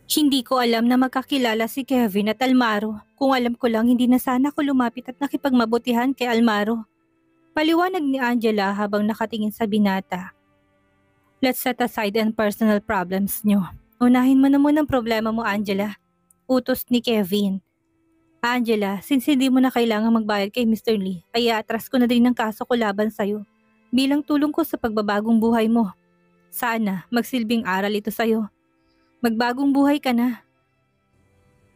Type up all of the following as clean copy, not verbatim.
Hindi ko alam na magkakilala si Kevin at Almaro. Kung alam ko lang, hindi na sana ako lumapit at nakipagmabutihan kay Almaro. Paliwanag ni Angela habang nakatingin sa binata. Let's set aside ang personal problems nyo. Unahin mo na muna ang problema mo, Angela. Utos ni Kevin. Angela, since hindi mo na kailangang magbayad kay Mr. Lee, ay atras ko na din ng kaso ko laban sa'yo. Bilang tulong ko sa pagbabagong buhay mo. Sana magsilbing aral ito sa'yo. Magbagong buhay ka na.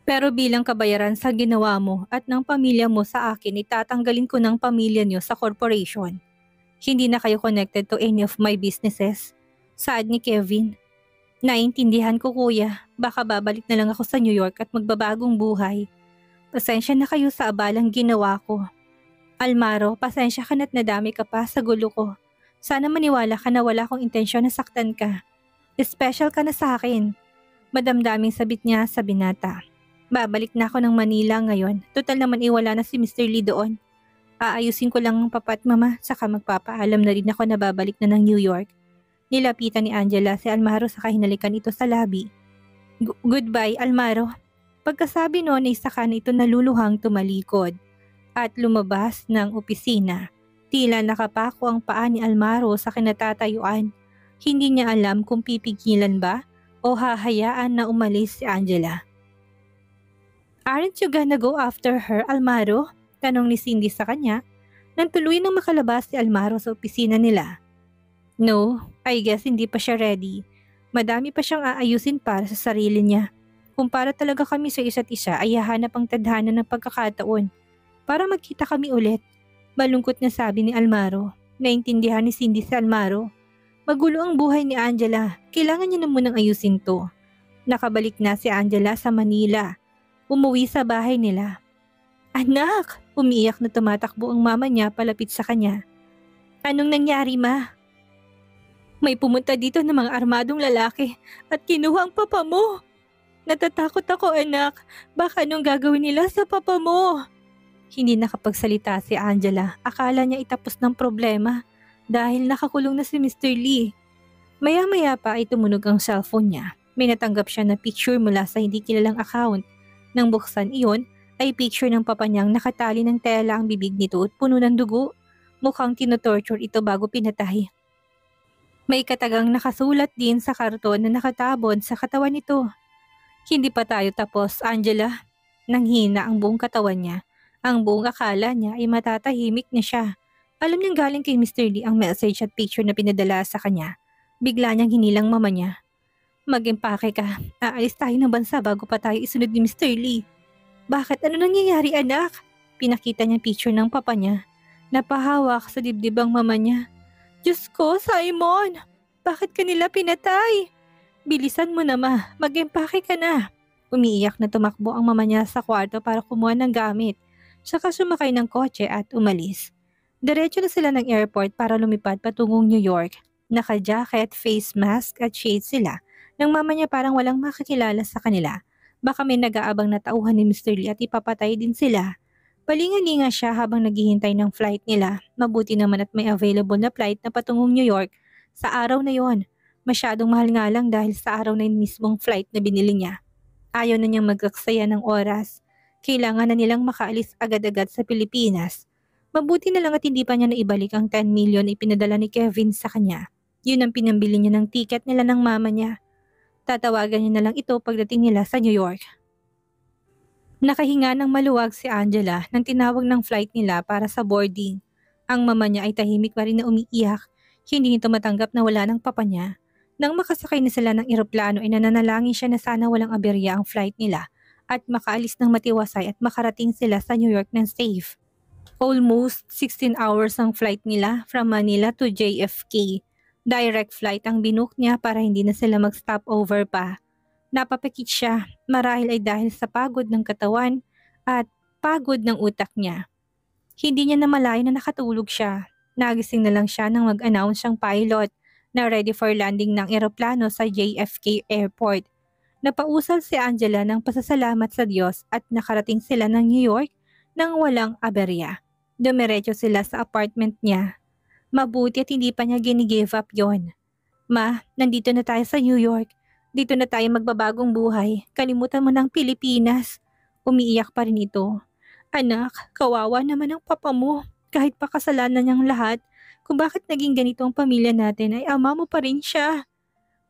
Pero bilang kabayaran sa ginawa mo at ng pamilya mo sa akin, itatanggalin ko ng pamilya niyo sa corporation. Hindi na kayo connected to any of my businesses. Saad ni Kevin. Naintindihan ko kuya, baka babalik na lang ako sa New York at magbabagong buhay. Pasensya na kayo sa abalang ginawa ko. Almaro, pasensya ka na't nadami ka pa sa gulo ko. Sana maniwala ka na wala akong intensyon na saktan ka. Special ka na sa akin. Madamdaming sabit niya sa binata. Babalik na ako ng Manila ngayon. Total naman iwala na si Mr. Lee doon. Aayusin ko lang ang papa at mama, saka magpapaalam na rin ako na babalik na ng New York. Nilapitan ni Angela si Almaro saka hinalikan ito sa labi. Goodbye, Almaro. Pagkasabi noon ay saka na ito naluluhang tumalikod at lumabas ng opisina. Tila nakapako ang paa ni Almaro sa kinatatayuan. Hindi niya alam kung pipigilan ba o hahayaan na umalis si Angela. Aren't you gonna go after her, Almaro? Tanong ni Cindy sa kanya nang tuloy nang makalabas si Almaro sa opisina nila. No, I guess hindi pa siya ready. Madami pa siyang aayusin para sa sarili niya. Kung para talaga kami sa isa't isa ay hahanap ang tadhana ng pagkakataon para magkita kami ulit. Malungkot na sabi ni Almaro. Naintindihan ni Cindy si Almaro. Magulo ang buhay ni Angela. Kailangan niya na munang ayusin to. Nakabalik na si Angela sa Manila. Umuwi sa bahay nila. Anak! Umiiyak na tumatakbo ang mama niya palapit sa kanya. Anong nangyari, ma? May pumunta dito ng mga armadong lalaki at kinuha ang papa mo. Natatakot ako, anak. Baka anong gagawin nila sa papa mo? Hindi nakapagsalita si Angela. Akala niya itapos ng problema dahil nakakulong na si Mr. Lee. Maya-maya pa ay tumunog ang cellphone niya. May natanggap siya na picture mula sa hindi kilalang account. Nang buksan iyon, ay picture ng papa niyang nakatali ng tela ang bibig nito at puno ng dugo. Mukhang tinotorture ito bago pinatay. May katagang nakasulat din sa karton na nakatabon sa katawan nito. Hindi pa tayo tapos, Angela. Nanghina ang buong katawan niya. Ang buong akala niya ay matatahimik na siya. Alam niyang galing kay Mr. Lee ang message at picture na pinadala sa kanya. Bigla niyang hinilang mama niya. Mag-impake ka. Aalis tayo ng bansa bago pa tayo isunod ni Mr. Lee. Bakit? Ano nangyayari, anak? Pinakita niya picture ng papa niya. Napahawak sa dibdib ang mama niya. Diyos ko, Simon! Bakit kanila pinatay? Bilisan mo na, ma. Mag-impake ka na. Umiiyak na tumakbo ang mama niya sa kwarto para kumuha ng gamit. Saka sumakay ng kotse at umalis. Diretso na sila ng airport para lumipad patungong New York. Naka-jacket, face mask at shades sila. Nang mama niya parang walang makakilala sa kanila. Baka may nag-aabang na tauhan ni Mr. Lee at ipapatay din sila. Palinga-linga siya habang naghihintay ng flight nila. Mabuti naman at may available na flight na patungong New York sa araw na yon. Masyadong mahal nga lang dahil sa araw na yun mismong flight na binili niya. Ayaw na niyang magaksaya ng oras. Kailangan na nilang makaalis agad-agad sa Pilipinas. Mabuti na lang at hindi pa niya naibalik ang 10 million na ipinadala ni Kevin sa kanya. Yun ang pinambili niya ng ticket nila ng mama niya. Tatawagan niya na lang ito pagdating nila sa New York. Nakahinga ng maluwag si Angela nang tinawag ng flight nila para sa boarding. Ang mama niya ay tahimik pa rin na umiiyak. Hindi nito matanggap na wala ng papa niya. Nang makasakay na sila ng eroplano ay nananalangin siya na sana walang aberya ang flight nila at makaalis ng matiwasay at makarating sila sa New York ng safe. Almost 16 hours ang flight nila from Manila to JFK. Direct flight ang binook niya para hindi na sila mag-stop over pa. Napapikit siya, marahil ay dahil sa pagod ng katawan at pagod ng utak niya. Hindi niya namalayan na nakatulog siya. Nagising na lang siya nang mag-announce siyang pilot na ready for landing ng eroplano sa JFK Airport. Napausal si Angela ng pasasalamat sa Diyos at nakarating sila ng New York nang walang aberya. Dumiretso sila sa apartment niya. Mabuti at hindi pa niya gini-give up yon. Ma, nandito na tayo sa New York. Dito na tayo magbabagong buhay. Kalimutan mo ng Pilipinas. Umiiyak pa rin ito. Anak, kawawa naman ang papa mo. Kahit pa kasalanan niyang lahat, kung bakit naging ganito ang pamilya natin ay ama mo pa rin siya.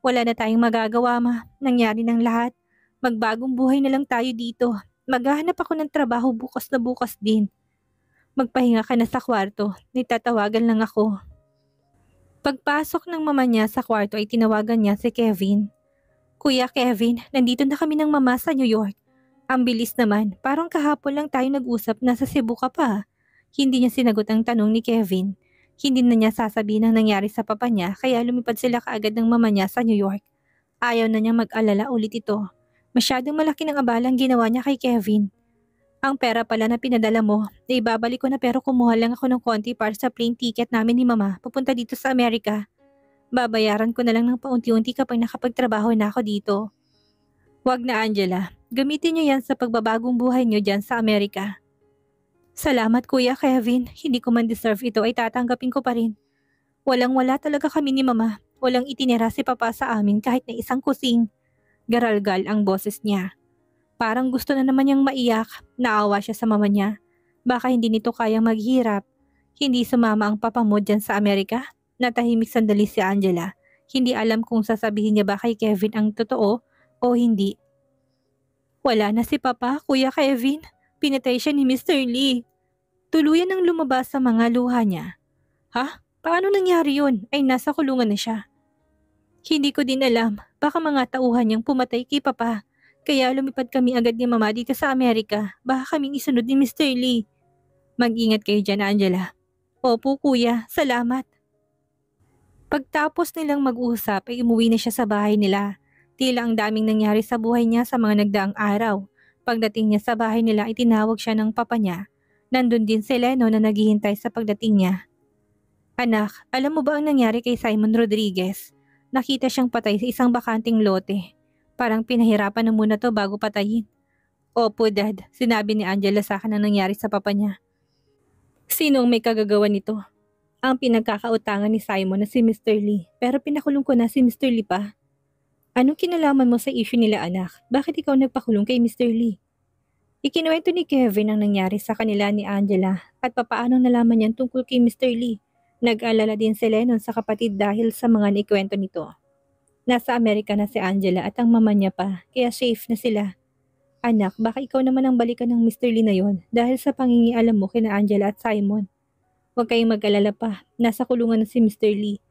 Wala na tayong magagawa, ma. Nangyari ng lahat. Magbagong buhay na lang tayo dito. Maghahanap ako ng trabaho bukas na bukas din. Magpahinga ka na sa kwarto. Nitatawagan lang ako. Pagpasok ng mama niya sa kwarto ay tinawagan niya si Kevin. Kuya Kevin, nandito na kami ng mama sa New York. Ang bilis naman, parang kahapon lang tayo nag-usap, nasa Cebu ka pa. Hindi niya sinagot ang tanong ni Kevin. Hindi na niya sasabihin ang nangyari sa papa niya kaya lumipad sila kaagad ng mama niya sa New York. Ayaw na niyang mag-alala ulit ito. Masyadong malaki ng abalang ginawa niya kay Kevin. Ang pera pala na pinadala mo, ibabalik ko na pero kumuha lang ako ng konti para sa plane ticket namin ni mama papunta dito sa Amerika. Babayaran ko na lang ng paunti-unti kapag nakapagtrabaho na ako dito. Wag na Angela, gamitin niyo yan sa pagbabagong buhay niyo dyan sa Amerika. Salamat Kuya Kevin, hindi ko man deserve ito ay tatanggapin ko pa rin. Walang-wala talaga kami ni mama, walang itinira si papa sa amin kahit na isang kusing. Garalgal ang boses niya. Parang gusto na naman niyang maiyak, naawa siya sa mama niya. Baka hindi nito kayang maghirap. Hindi sumama ang papa mo dyan sa Amerika? Natahimik sandali si Angela. Hindi alam kung sasabihin niya ba kay Kevin ang totoo o hindi. Wala na si papa, Kuya Kevin. Pinatay siya ni Mr. Lee. Tuluyan ang lumabas sa mga luha niya. Ha? Paano nangyari yun? Ay nasa kulungan na siya. Hindi ko din alam. Baka mga tauhan niyang pumatay kay papa. Kaya lumipad kami agad ni mama dito sa Amerika. Baka kaming isunod ni Mr. Lee. Mag-ingat kayo dyan, Angela. Opo, kuya. Salamat. Pagtapos nilang mag-usap ay umuwi na siya sa bahay nila. Tila ang daming nangyari sa buhay niya sa mga nagdaang araw. Pagdating niya sa bahay nila ay tinawag siya ng papa niya. Nandun din si Leno na naghihintay sa pagdating niya. Anak, alam mo ba ang nangyari kay Simon Rodriguez? Nakita siyang patay sa isang bakanting lote. Parang pinahirapan na muna to bago patayin. Opo, Dad. Sinabi ni Angela sa akin ang nangyari sa papa niya. Sinong may kagagawa nito? Ang pinagkakautangan ni Simon na si Mr. Lee. Pero pinakulong ko na si Mr. Lee pa. Anong kinalaman mo sa issue nila, anak? Bakit ikaw nagpakulong kay Mr. Lee? Ikinuwento ni Kevin ang nangyari sa kanila ni Angela at papaano nalaman niyan tungkol kay Mr. Lee. Nag-alala din si Lennon sa kapatid dahil sa mga naikwento nito. Nasa Amerika na si Angela at ang mama niya pa, kaya safe na sila. Anak, baka ikaw naman ang balikan ng Mr. Lee na yon dahil sa pangingialam mo kina Angela at Simon. Huwag kayong mag-alala pa, nasa kulungan na si Mr. Lee.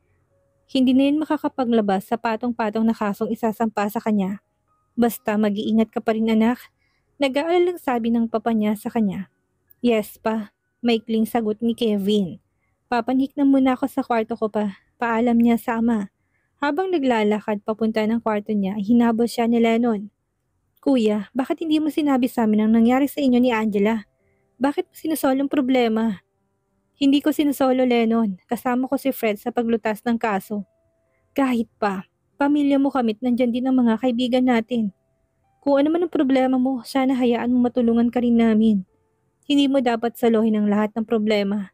Hindi na yun makakapaglabas sa patong-patong na kasong isasampa sa kanya. Basta mag-iingat ka pa rin anak. Nag-aalalang sabi ng papa niya sa kanya. Yes pa, maikling sagot ni Kevin. Papanik na muna ako sa kwarto ko pa, paalam niya sa ama. Habang naglalakad papunta ng kwarto niya, hinabol siya ni Lennon. Kuya, bakit hindi mo sinabi sa amin ang nangyari sa inyo ni Angela? Bakit mo sinusolo ang problema? Hindi ko sinusolo, Lennon. Kasama ko si Fred sa paglutas ng kaso. Kahit pa, pamilya mo kami't nandyan din ang mga kaibigan natin. Kung ano man ang problema mo, sana hayaan mo matulungan ka rin namin. Hindi mo dapat saluhin ang lahat ng problema.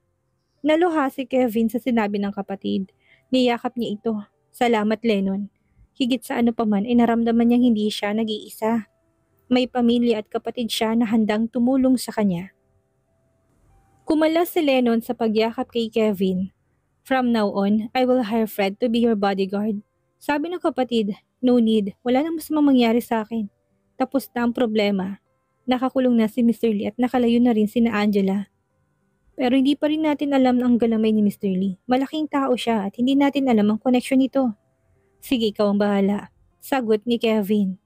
Naluha si Kevin sa sinabi ng kapatid. Niyakap niya ito. Salamat, Lennon. Higit sa ano pa man, naramdaman niyang hindi siya nag-iisa. May pamilya at kapatid siya na handang tumulong sa kanya. Kumalas si Lennon sa pagyakap kay Kevin. From now on, I will hire Fred to be your bodyguard. Sabi ng kapatid, no need, wala nang masamang mangyari sa akin. Tapos na ang problema. Nakakulong na si Mr. Lee at nakalayo na rin sina Angela. Pero hindi pa rin natin alam ang galamay ni Mr. Lee. Malaking tao siya at hindi natin alam ang connection nito. Sige, ikaw ang bahala. Sagot ni Kevin.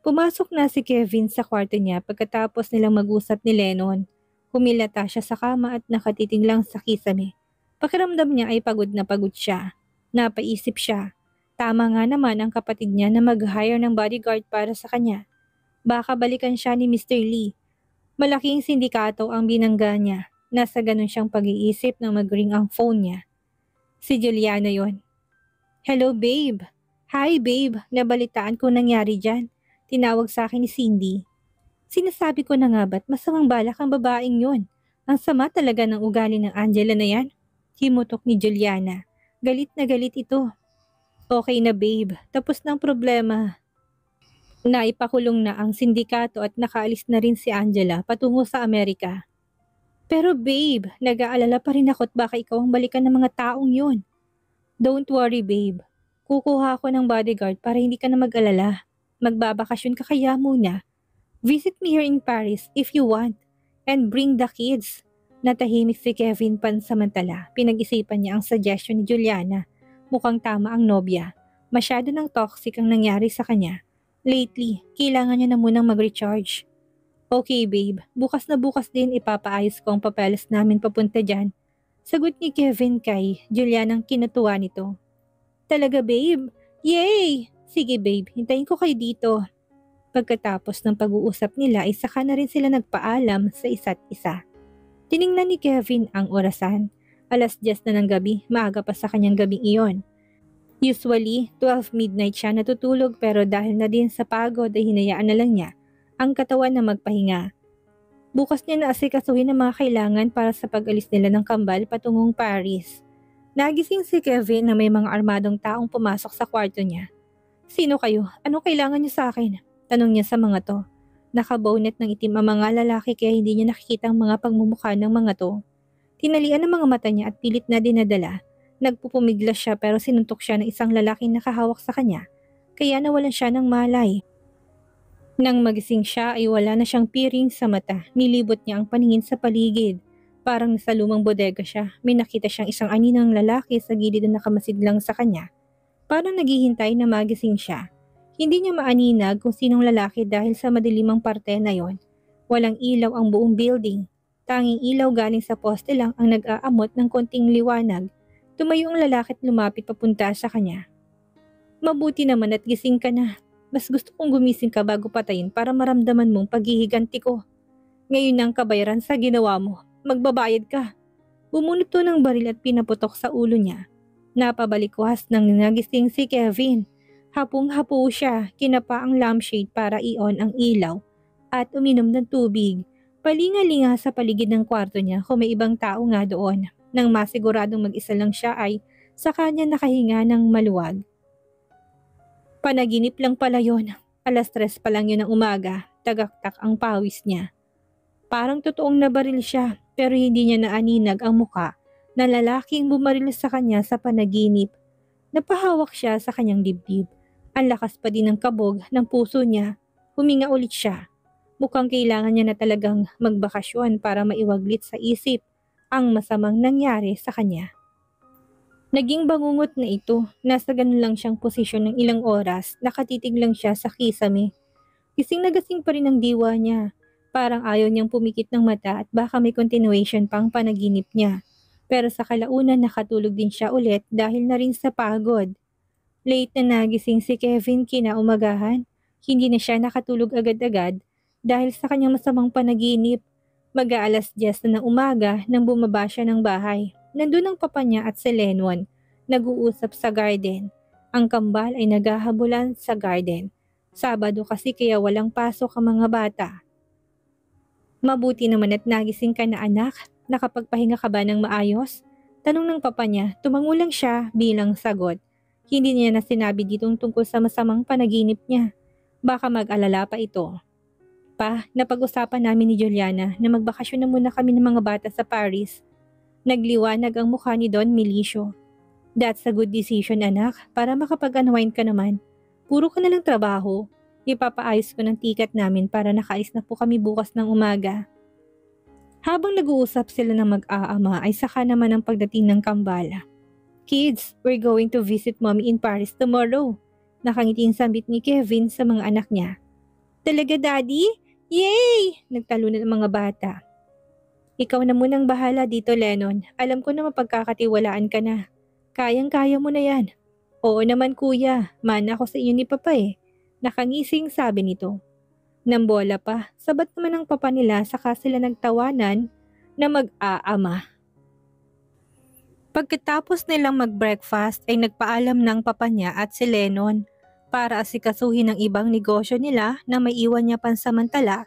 Pumasok na si Kevin sa kwarto niya pagkatapos nilang mag-usap ni Lennon. Humilata siya sa kama at nakatiting lang sa kisame. Pakiramdam niya ay pagod na pagod siya. Napaisip siya. Tama nga naman ang kapatid niya na mag-hire ng bodyguard para sa kanya. Baka balikan siya ni Mr. Lee. Malaking sindikato ang binangga niya. Nasa ganun siyang pag-iisip nang mag-ring ang phone niya. Si Juliana yon. Hello babe. Hi babe, nabalitaan ko nangyari dyan. Tinawag sa akin ni Cindy. Sinasabi ko na nga ba't masamang balak ang babaeng yon. Ang sama talaga ng ugali ng Angela na yan. Himutok ni Juliana. Galit na galit ito. Okay na babe, tapos na ang problema. Naipakulong na ang sindikato at nakaalis na rin si Angela patungo sa Amerika. Pero babe, nag-aalala pa rin ako't baka ikaw ang balikan ng mga taong yun. Don't worry babe. Kukuha ako ng bodyguard para hindi ka na mag-alala. Magbabakasyon ka kaya muna. Visit me here in Paris if you want. And bring the kids. Natahimik si Kevin pansamantala. Pinag-isipan niya ang suggestion ni Juliana. Mukhang tama ang nobya. Masyado ng toxic ang nangyari sa kanya. Lately, kailangan niya na munang mag-recharge. Okay babe, bukas na bukas din ipapaayos ko ang papeles namin papunta dyan. Sagot ni Kevin kay Julianang kinatuwa nito. Talaga babe? Yay! Sige babe, hintayin ko kayo dito. Pagkatapos ng pag-uusap nila ay saka na rin sila nagpaalam sa isa't isa. Tiningnan ni Kevin ang orasan. 10:00 na ng gabi, maaga pa sa kanyang gabing iyon. Usually, 12 midnight siya natutulog pero dahil na din sa pagod ay hinayaan na lang niya ang katawan na magpahinga. Bukas niya na asikasuhin ang mga kailangan para sa pag-alis nila ng kambal patungong Paris. Nagising si Kevin na may mga armadong taong pumasok sa kwarto niya. Sino kayo? Anong kailangan niyo sa akin? Tanong niya sa mga to. Nakabonet ng itim ang mga lalaki kaya hindi niya nakikita ang mga pagmumukha ng mga to. Tinalian ang mga mata niya at pilit na dinadala. Nagpupumiglas siya pero sinuntok siya ng isang lalaking nakahawak sa kanya. Kaya nawalan siya ng malay. Nang magising siya ay wala na siyang piring sa mata. Nilibot niya ang paningin sa paligid. Parang nasa lumang bodega siya. May nakita siyang isang aninang lalaki sa gilid na nakamasiglang sa kanya. Parang naghihintay na magising siya. Hindi niya maaninag kung sinong lalaki dahil sa madilimang parte na yon. Walang ilaw ang buong building. Tanging ilaw galing sa poste lang ang nag-aamot ng konting liwanag. Tumayo ang lalaki at lumapit papunta sa kanya. Mabuti naman at gising ka na. Mas gusto kong gumising ka bago patayin para maramdaman mong paghihiganti ko. Ngayon ang kabayaran sa ginawa mo. Magbabayad ka. Bumunot to ng baril at pinaputok sa ulo niya. Napabalikwas nang nagising si Kevin. Hapong-hapo siya, kinapa ang lampshade para i-on ang ilaw at uminom ng tubig. Palinga-linga sa paligid ng kwarto niya kung may ibang tao nga doon. Nang masiguradong mag-isa lang siya ay sa kanya nakahinga ng maluwag. Panaginip lang pala yon. 3:00 pa lang yun ng umaga, tagaktak ang pawis niya. Parang totoong nabaril siya pero hindi niya naaninag ang muka na lalaking bumaril sa kanya sa panaginip. Napahawak siya sa kanyang dibdib. Ang lakas pa din ng kabog ng puso niya. Huminga ulit siya. Mukhang kailangan niya na talagang magbakasyon para maiwaglit sa isip ang masamang nangyari sa kanya. Naging bangungot na ito. Nasa ganun lang siyang posisyon ng ilang oras. Nakatitig lang siya sa kisame. Gising na gising pa rin ang diwa niya. Parang ayaw niyang pumikit ng mata at baka may continuation pang panaginip niya. Pero sa kalaunan nakatulog din siya ulit dahil na rin sa pagod. Late na nagising si Kevin kinaumagahan. Hindi na siya nakatulog agad-agad dahil sa kanyang masamang panaginip. Mag-10:00 na ng umaga nang bumaba siya ng bahay. Nandun ang papa niya at si Lennon, nag-uusap sa garden. Ang kambal ay naghahabulan sa garden. Sabado kasi kaya walang pasok ang mga bata. Mabuti naman at nagising ka na anak. Nakapagpahinga ka ba ng maayos? Tanong ng papa niya, tumango lang siya bilang sagot. Hindi niya na sinabi ditong tungkol sa masamang panaginip niya. Baka mag-alala pa ito. Pa, napag-usapan namin ni Juliana na magbakasyon na muna kami ng mga bata sa Paris. Nagliwanag ang mukha ni Don Milicio. That's a good decision anak, para makapag-unwind ka naman. Puro ka na lang trabaho. Ipapaayos ko ng ticket namin para nakaalis na po kami bukas ng umaga. Habang nag-uusap sila ng mag-aama ay saka naman ang pagdating ng kambala. Kids, we're going to visit mommy in Paris tomorrow. Nakangiting sambit ni Kevin sa mga anak niya. Talaga daddy? Yay! Nagtalunan ang mga bata. Ikaw na munang bahala dito Lennon. Alam ko na mapagkakatiwalaan ka na. Kayang-kaya mo na yan. Oo naman kuya, mana ako sa inyo ni papa eh. Nakangising sabi nito. Nambola pa, sabat naman ang papa nila saka sila nagtawanan na mag-aama. Pagkatapos nilang mag-breakfast ay nagpaalam ng papa niya at si Lennon para asikasuhin ang ibang negosyo nila na may iwan niya pansamantala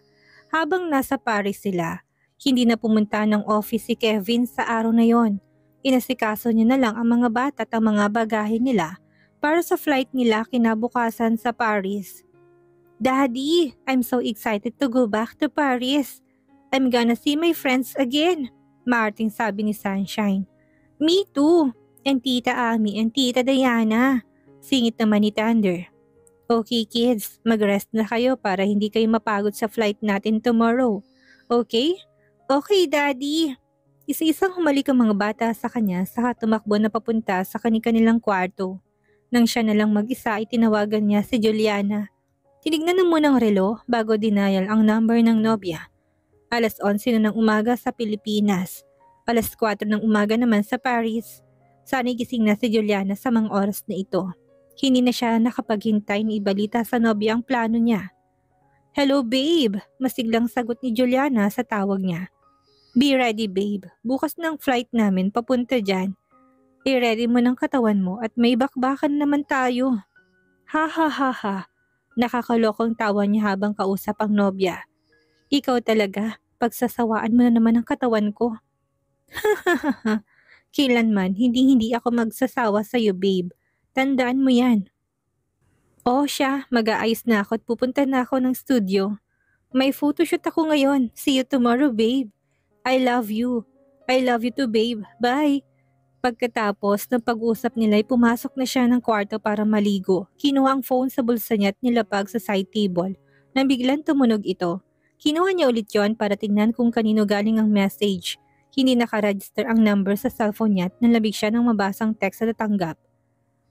habang nasa Paris sila. Hindi na pumunta ng office si Kevin sa araw na yon. Inasikaso niya na lang ang mga bata at ang mga bagahe nila para sa flight nila kinabukasan sa Paris. Daddy, I'm so excited to go back to Paris. I'm gonna see my friends again, maarting sabi ni Sunshine. Me too, and Tita Ami and Tita Diana, singit naman ni Thunder. Okay kids, mag-rest na kayo para hindi kayo mapagod sa flight natin tomorrow. Okay? Okay, Daddy. Isa-isang humalik ang mga bata sa kanya saka tumakbo na papunta sa kanilang kwarto. Nang siya na lang mag-isa ay tinawagan niya si Juliana. Tinignan na muna ang relo bago denial ang number ng nobya. 11:11 na ng umaga sa Pilipinas. 4:00 ng umaga naman sa Paris. Sana'y gising na si Juliana sa mga oras na ito. Hindi na siya nakapaghintay ni ibalita sa nobya ang plano niya. Hello babe, masiglang sagot ni Juliana sa tawag niya. Be ready babe, bukas ng flight namin papunta dyan. I-ready mo ng katawan mo at may bakbakan naman tayo. Ha ha ha ha, nakakalokong tawa niya habang kausap ang nobya. Ikaw talaga, pagsasawaan mo na naman ang katawan ko. Ha ha ha ha, kailanman hindi ako magsasawa sa'yo babe. Tandaan mo yan. Oh siya, mag-aayos na ako at pupunta na ako ng studio. May photoshoot ako ngayon. See you tomorrow, babe. I love you. I love you too, babe. Bye. Pagkatapos ng pag-usap nila ay pumasok na siya ng kwarto para maligo. Kinuha ang phone sa bulsa niya at nilapag sa side table. Nang biglang tumunog ito. Kinuha niya ulit yon para tingnan kung kanino galing ang message. Hindi nakaregister ang number sa cellphone niya at nalabig siya ng mabasang text na natanggap.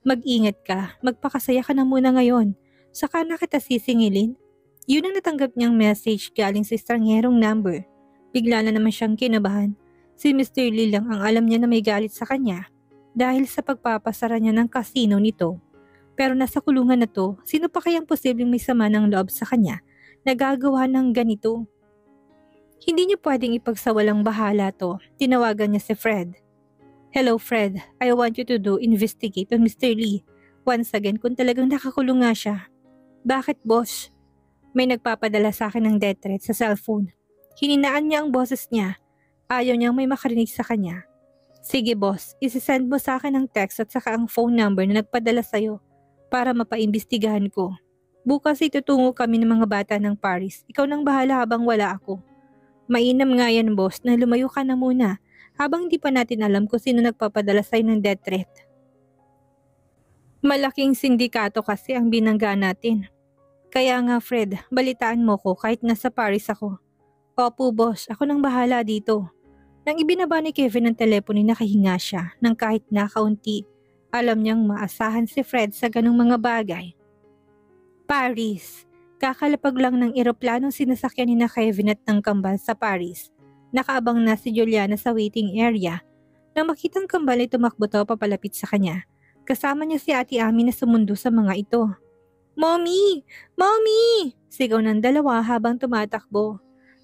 Mag-ingat ka, magpakasaya ka na muna ngayon. Saka na kita sisingilin. Yun ang natanggap niyang message galing sa estrangherong number. Bigla na naman siyang kinabahan. Si Mr. Lee lang ang alam niya na may galit sa kanya dahil sa pagpapasara niya ng kasino nito. Pero nasa kulungan na to, sino pa kayang posibleng may sama ng loob sa kanya na gagawa ng ganito? Hindi niya pwedeng ipagsawalang bahala to. Tinawagan niya si Fred. Hello Fred, I want you to investigate on Mr. Lee. Once again kung talagang nakakulong nga siya. Bakit boss? May nagpapadala sa akin ng death threat sa cellphone. Hininaan niya ang boses niya. Ayaw niyang may makarinig sa kanya. Sige boss, isisend mo sa akin ang text at saka ang phone number na nagpadala sa'yo para mapaimbestigahan ko. Bukas itutungo kami ng mga bata ng Paris. Ikaw nang bahala habang wala ako. Mainam nga yan boss na lumayo ka na muna. Habang hindi pa natin alam kung sino nagpapadala sa'yo ng death threat. Malaking sindikato kasi ang binangga natin. Kaya nga Fred, balitaan mo ko kahit nasa Paris ako. Opo boss, ako nang bahala dito. Nang ibinaba ni Kevin ang telepono nakahinga siya ng kahit na kaunti. Alam niyang maasahan si Fred sa ganong mga bagay. Paris, kakalapag lang ng eroplanong sinasakyan ni na Kevin at ng kambal sa Paris. Nakaabang na si Juliana sa waiting area. Nang makitang kambal ay tumakbo to papalapit sa kanya. Kasama niya si Ate Ami na sumundo sa mga ito. Mommy! Mommy! Sigaw ng dalawa habang tumatakbo.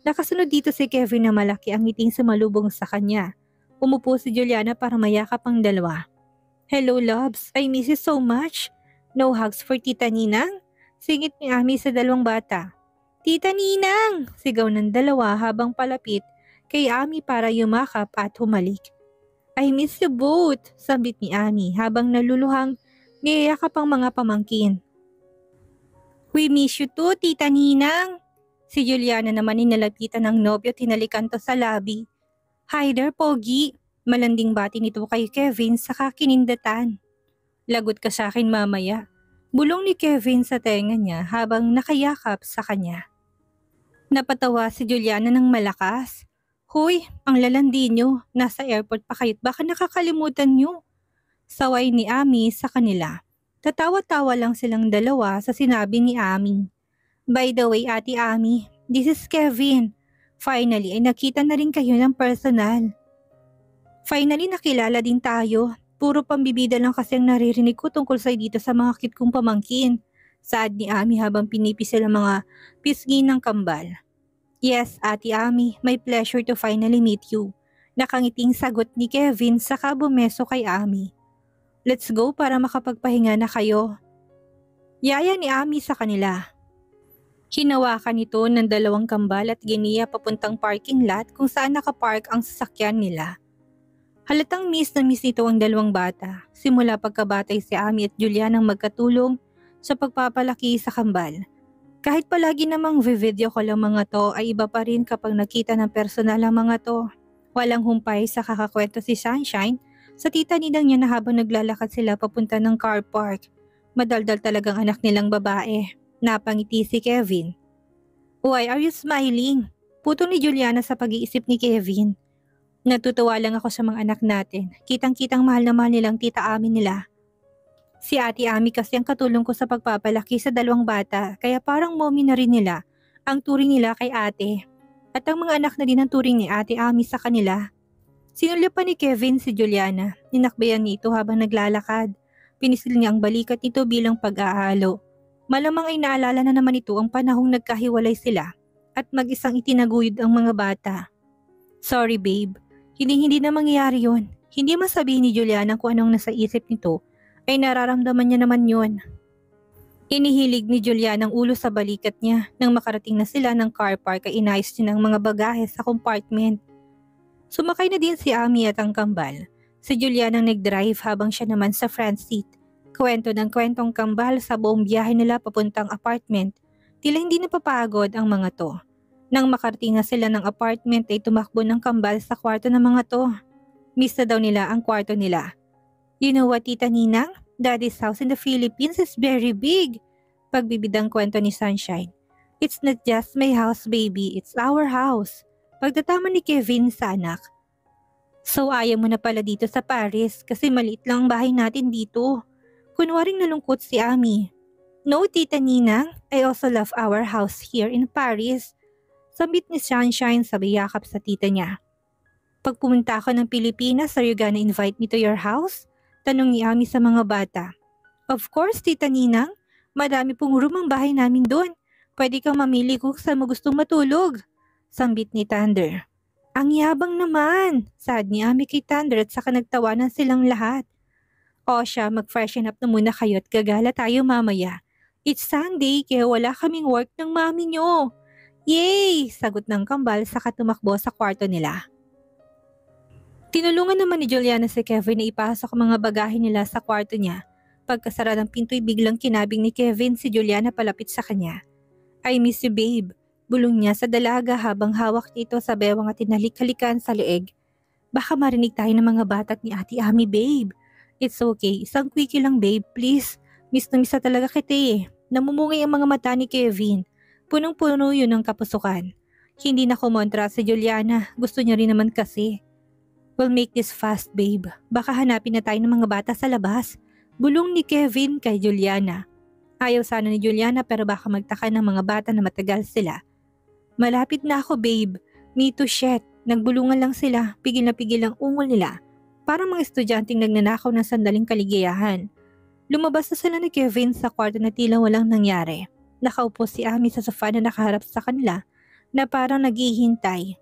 Nakasunod dito si Kevin na malaki ang ngiting sumalubong sa kanya. Umupo si Juliana para mayakap ang dalawa. Hello loves, I miss you so much. No hugs for Tita Ninang? Singit ni Ami sa dalawang bata. Tita Ninang! Sigaw ng dalawa habang palapit kay Ami para yumakap at humalik. I miss you both, sabit ni Ami habang naluluhang niyayakap ang mga pamangkin. We miss you too, Tita Ninang. Si Juliana naman inalapitan ng nobyo at hinalikan to sa labi. Hi there, Pogi. Malanding bati nito kay Kevin sa kakinindatan. Lagot ka sa akin mamaya. Bulong ni Kevin sa tenga niya habang nakayakap sa kanya. Napatawa si Juliana ng malakas. Hoy, ang lalandi nyo. Nasa airport pa kayo't baka nakakalimutan nyo. Saway ni Ami sa kanila. Tatawa-tawa lang silang dalawa sa sinabi ni Ami. By the way, Ate Ami, this is Kevin. Finally ay nakita na rin kayo ng personal. Finally nakilala din tayo. Puro pambibida lang kasi ang naririnig ko tungkol sa'yo dito sa mga cute kong pamangkin. Saad ni Ami habang pinipisil ang mga pisngi ng kambal. Yes, Ate Ami, my pleasure to finally meet you. Nakangiting sagot ni Kevin saka bumeso kay Ami. Let's go para makapagpahinga na kayo. Yaya ni Ami sa kanila. Hinawakan nito ng dalawang kambal at giniya papuntang parking lot kung saan nakapark ang sasakyan nila. Halatang miss na miss nito ang dalawang bata. Simula pagkabatay si Ami at Julian ang magkatulong sa pagpapalaki sa kambal. Kahit palagi namang video ko lang mga to ay iba pa rin kapag nakita ng personal ang mga to. Walang humpay sa kakakwento si Sunshine sa tita ninang niya na habang naglalakad sila papunta ng car park. Madaldal talagang anak nilang babae. Napangiti si Kevin. Why are you smiling? Putong ni Juliana sa pag-iisip ni Kevin. Natutuwa lang ako sa mga anak natin. Kitang-kitang mahal na mahal nilang tita Ami nila. Si Ate Ami kasi ang katulong ko sa pagpapalaki sa dalawang bata kaya parang mommy na rin nila. Ang turing nila kay ate. At ang mga anak na din ang turing ni Ate Ami sa kanila. Sinulya pa ni Kevin si Juliana. Ninakbayan niya ito habang naglalakad. Pinisil niya ang balikat nito bilang pag-aalo. Malamang ay naalala na naman ito ang panahong nagkahiwalay sila at mag-isang itinaguyod ang mga bata. Sorry babe, hindi na mangyayari yun. Hindi masabihin ni Juliana kung anong nasa isip nito ay nararamdaman niya naman yun. Inihilig ni Juliana ang ulo sa balikat niya nang makarating na sila ng car park ay inayos niya ng mga bagahe sa compartment. Sumakay na din si Ami at ang kambal. Si Juliana ang nag-drive habang siya naman sa front seat. Kwento ng kwentong kambal sa buong biyahe nila papuntang apartment. Tila hindi napapagod ang mga to. Nang makarating na sila ng apartment ay tumakbo ng kambal sa kwarto ng mga to. Miss na daw nila ang kwarto nila. You know what, Tita Ninang? Daddy's house in the Philippines is very big. Pagbibidang kwento ni Sunshine. It's not just my house, baby. It's our house. Pagtatama ni Kevin sa anak. So ayaw mo na pala dito sa Paris kasi maliit lang ang bahay natin dito. Kunwaring nalungkot si Ami. No, Tita Ninang. I also love our house here in Paris. Sambit ni Sunshine sabay yakap sa tita niya. Pag pumunta ako ng Pilipinas, are you gonna invite me to your house? Tanong ni Ami sa mga bata. Of course, Tita Ninang. Madami pong room ang bahay namin doon. Pwede kang mamili kung saan mo gustong matulog. Sambit ni Thunder. Ang yabang naman, sad ni Ami kay Thunder at saka nagtawanan silang lahat. O siya, mag-freshen up na muna kayo at gagala tayo mamaya. It's Sunday kaya wala kaming work ng mami nyo. Yay! Sagot ng kambal saka tumakbo sa kwarto nila. Tinulungan naman ni Juliana si Kevin na ipasok ang mga bagahe nila sa kwarto niya. Pagkasara ng pinto'y biglang kinabing ni Kevin si Juliana palapit sa kanya. I miss you babe. Bulong niya sa dalaga habang hawak nito sa bewang at tinalik-halikan sa leeg. Baka marinig tayo ng mga bata ni Ate Ami babe. It's okay, isang quickie lang babe, please. Miss na miss na talaga kita eh. Namumungay ang mga mata ni Kevin. Punong-puno yun ng kapusukan. Hindi na kumontra si Juliana, gusto niya rin naman kasi. We'll make this fast babe. Baka hanapin na tayo ng mga bata sa labas. Bulong ni Kevin kay Juliana. Ayaw sana ni Juliana pero baka magtaka ng mga bata na matagal sila. Malapit na ako babe. Me too shit. Nagbulungan lang sila, pigil na pigil ang ungol nila. Parang mga estudyanteng nagnanakaw ng sandaling kaligayahan. Lumabas na sila ni Kevin sa kwarto na tila walang nangyari. Nakaupo si Ami sa sofa na nakaharap sa kanila na parang naghihintay.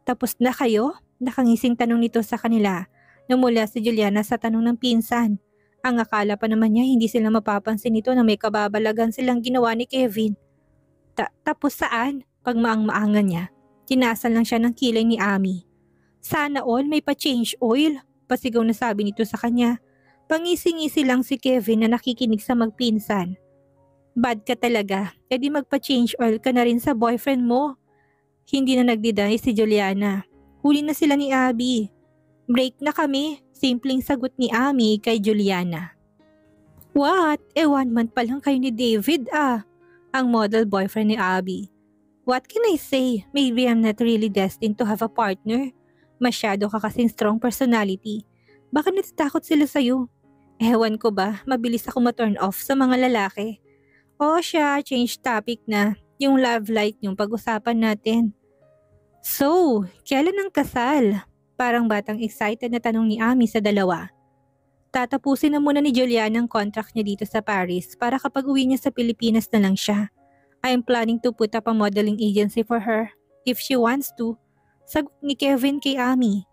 Tapos na kayo? Nakangising tanong nito sa kanila. Namula si Juliana sa tanong ng pinsan. Ang akala pa naman niya hindi sila mapapansin nito na may kababalagan silang ginawa ni Kevin. Tapos saan? Pagmaang-maangan niya. Tinasal lang siya ng kilay ni Ami. Sana all may pa-change oil. Pasigaw na sabi nito sa kanya. Pangisi-ngisi lang si Kevin na nakikinig sa magpinsan. Bad ka talaga, edi magpa-change oil ka na rin sa boyfriend mo. Hindi na nagdiday si Juliana. Huli na sila ni Abby. Break na kami, simpleng sagot ni Ami kay Juliana. What? 1 month pa lang kayo ni David ang model boyfriend ni Abby. What can I say? Maybe I'm not really destined to have a partner. Masyado ka kasing strong personality. Baka natatakot sila sa'yo. Ewan ko ba, mabilis ako ma-turn off sa mga lalaki. O siya, change topic na. Yung love life yung pag-usapan natin. So, kailan ang kasal? Parang batang excited na tanong ni Ami sa dalawa. Tatapusin na muna ni Juliana ang contract niya dito sa Paris para kapag uwi niya sa Pilipinas na lang siya. I'm planning to put up a modeling agency for her if she wants to. Sagot ni Kevin kay Ami.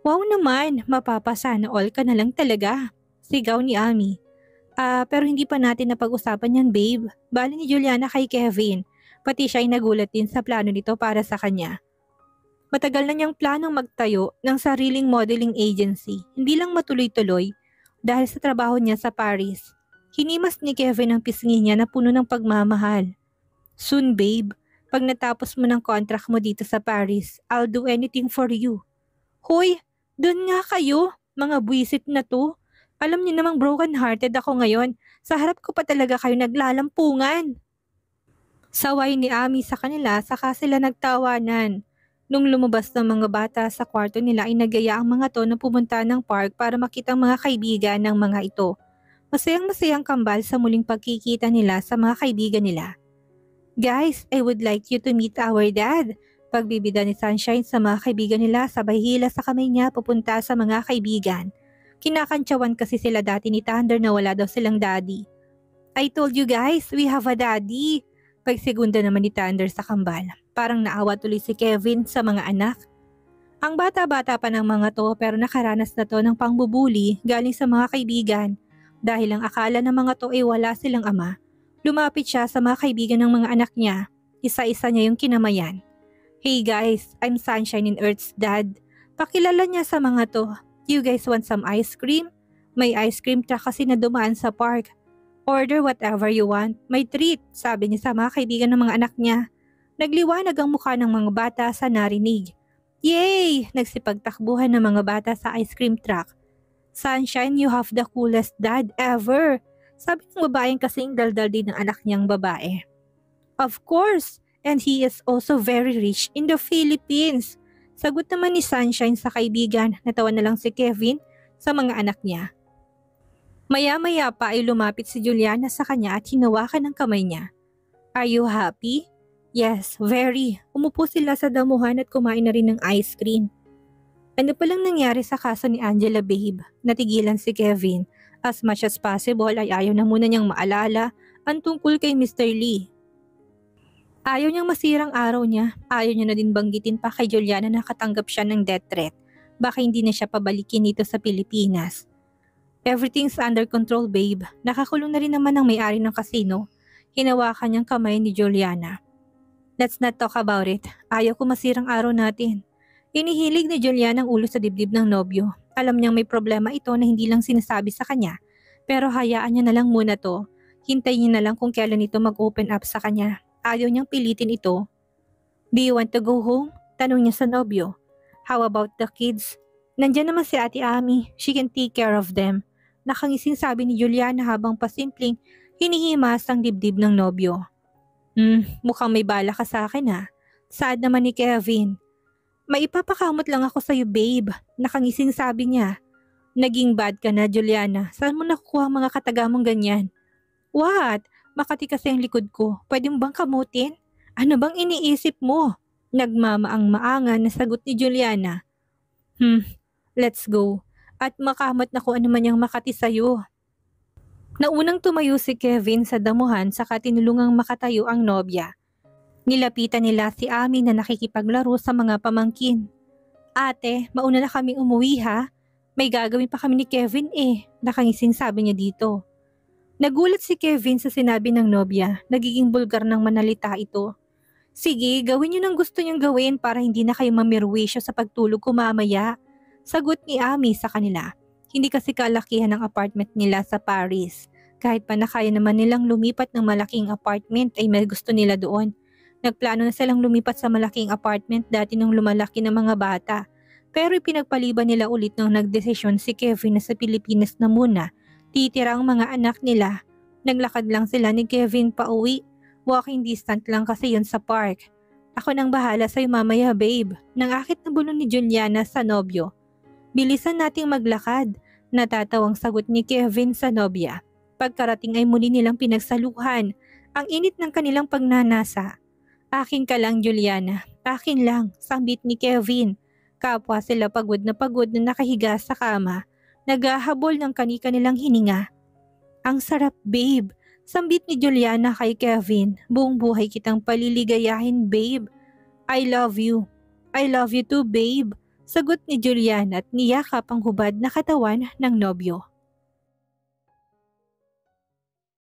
Wow naman, mapapasana all ka na lang talaga. Sigaw ni Ami. Pero hindi pa natin napag-usapan yan babe. Bali ni Juliana kay Kevin. Pati siya ay nagulat din sa plano nito para sa kanya. Matagal na niyang planong magtayo ng sariling modeling agency. Hindi lang matuloy-tuloy dahil sa trabaho niya sa Paris. Hinimas ni Kevin ang pisngi niya na puno ng pagmamahal. Soon, babe. Pag natapos mo ng contract mo dito sa Paris, I'll do anything for you. Hoy, dun nga kayo, mga buwisit na to. Alam niyo namang broken-hearted ako ngayon. Sa harap ko pa talaga kayo naglalampungan. Saway ni Ami sa kanila saka sila nagtawanan. Nung lumabas ng mga bata sa kwarto nila ay nagaya ang mga to na pumunta ng park para makita ang mga kaibigan ng mga ito. Masayang-masayang kambal sa muling pagkikita nila sa mga kaibigan nila. Guys, I would like you to meet our dad. Pagbibida ni Sunshine sa mga kaibigan nila sabay hila sa kamay niya pupunta sa mga kaibigan. Kinakantsawan kasi sila dati ni Thunder na wala daw silang daddy. I told you guys, we have a daddy. Pagsigunda naman ni Thunder sa kambal. Parang naawa tuloy si Kevin sa mga anak. Ang bata-bata pa ng mga to pero nakaranas na to ng pangbubuli galing sa mga kaibigan. Dahil ang akala ng mga to ay wala silang ama. Lumapit siya sa mga kaibigan ng mga anak niya. Isa-isa niya yung kinamayan. Hey guys, I'm Sunshine and Earth's dad. Pakilala niya sa mga to. You guys want some ice cream? May ice cream truck kasi na dumaan sa park. Order whatever you want. May treat, sabi niya sa mga kaibigan ng mga anak niya. Nagliwanag ang mukha ng mga bata sa narinig. Yay! Nagsipagtakbuhan ng mga bata sa ice cream truck. Sunshine, you have the coolest dad ever. Sabi ng babaeng kasing daldal din ng anak niyang babae. Of course, and he is also very rich in the Philippines. Sagot naman ni Sunshine sa kaibigan, natawa na lang si Kevin sa mga anak niya. Maya-maya pa ay lumapit si Juliana sa kanya at hinawakan ng kamay niya. Are you happy? Yes, very. Umupo sila sa damuhan at kumain na rin ng ice cream. Ano palang nangyari sa kaso ni Angela, babe? Natigilan si Kevin. As much as possible ay ayaw na muna niyang maalala ang tungkol kay Mr. Lee. Ayaw niyang masirang araw niya. Ayaw niya na din banggitin pa kay Juliana na katanggap siya ng death threat. Baka hindi na siya pabalikin dito sa Pilipinas. Everything's under control, babe. Nakakulong na rin naman ang may-ari ng casino. Hinawakan niyang kamay ni Juliana. Let's not talk about it. Ayaw ko masirang araw natin. Inihilig ni Juliana ang ulo sa dibdib ng nobyo. Alam niyang may problema ito na hindi lang sinasabi sa kanya. Pero hayaan niya na lang muna to. Hintayin niya na lang kung kailan ito mag-open up sa kanya. Ayaw niyang pilitin ito. Do you want to go home? Tanong niya sa nobyo. How about the kids? Nandiyan naman si Ate Ami. She can take care of them. Nakangising sabi ni Juliana habang pasimpleng hinihimas ang dibdib ng nobyo. Mukhang may bala ka sa akin ha. Saad naman ni Kevin. Maipapakamot lang ako sa'yo, babe. Nakangising sabi niya. Naging bad ka na, Juliana. Saan mo nakukuha ang mga kataga mong ganyan? What? Makati kasi ang likod ko. Pwede mo bang kamutin? Ano bang iniisip mo? Nagmamaang-maangan na sagot ni Juliana. Let's go. At makamot na kung ano man yung makati sa'yo. Naunang tumayo si Kevin sa damuhan saka tinulungang makatayo ang nobya. Nilapitan nila si Ami na nakikipaglaro sa mga pamangkin. Ate, mauna na kami umuwi ha? May gagawin pa kami ni Kevin nakangising sabi niya dito. Nagulat si Kevin sa sinabi ng nobya, nagiging bulgar ng manalita ito. Sige, gawin niyo ng gusto niyong gawin para hindi na kayo mamirwisyo sa pagtulog ko mamaya. Sagot ni Ami sa kanila. Hindi kasi kalakihan ng apartment nila sa Paris. Kahit pa na kaya naman nilang lumipat ng malaking apartment ay may gusto nila doon. Nagplano na silang lumipat sa malaking apartment dati nung lumalaki ng mga bata. Pero ipinagpaliban nila ulit nung nagdesisyon si Kevin na sa Pilipinas na muna. Titira ang mga anak nila. Naglakad lang sila ni Kevin pa uwi. Walking distance lang kasi yun sa park. Ako nang bahala sa'yo mamaya, babe. Nangakit na bulong ni Juliana sa nobyo. Bilisan nating maglakad, natatawang sagot ni Kevin sa nobya. Pagkarating ay muli nilang pinagsaluhan, ang init ng kanilang pagnanasa. Akin ka lang, Juliana, akin lang, sambit ni Kevin. Kapwa sila pagod na nakahiga sa kama, naghahabol ng kani-kanilang hininga. Ang sarap, babe, sambit ni Juliana kay Kevin. Buong buhay kitang paliligayahin, babe. I love you. I love you too, babe. Sagot ni Juliana at niyakap ang hubad na katawan ng nobyo.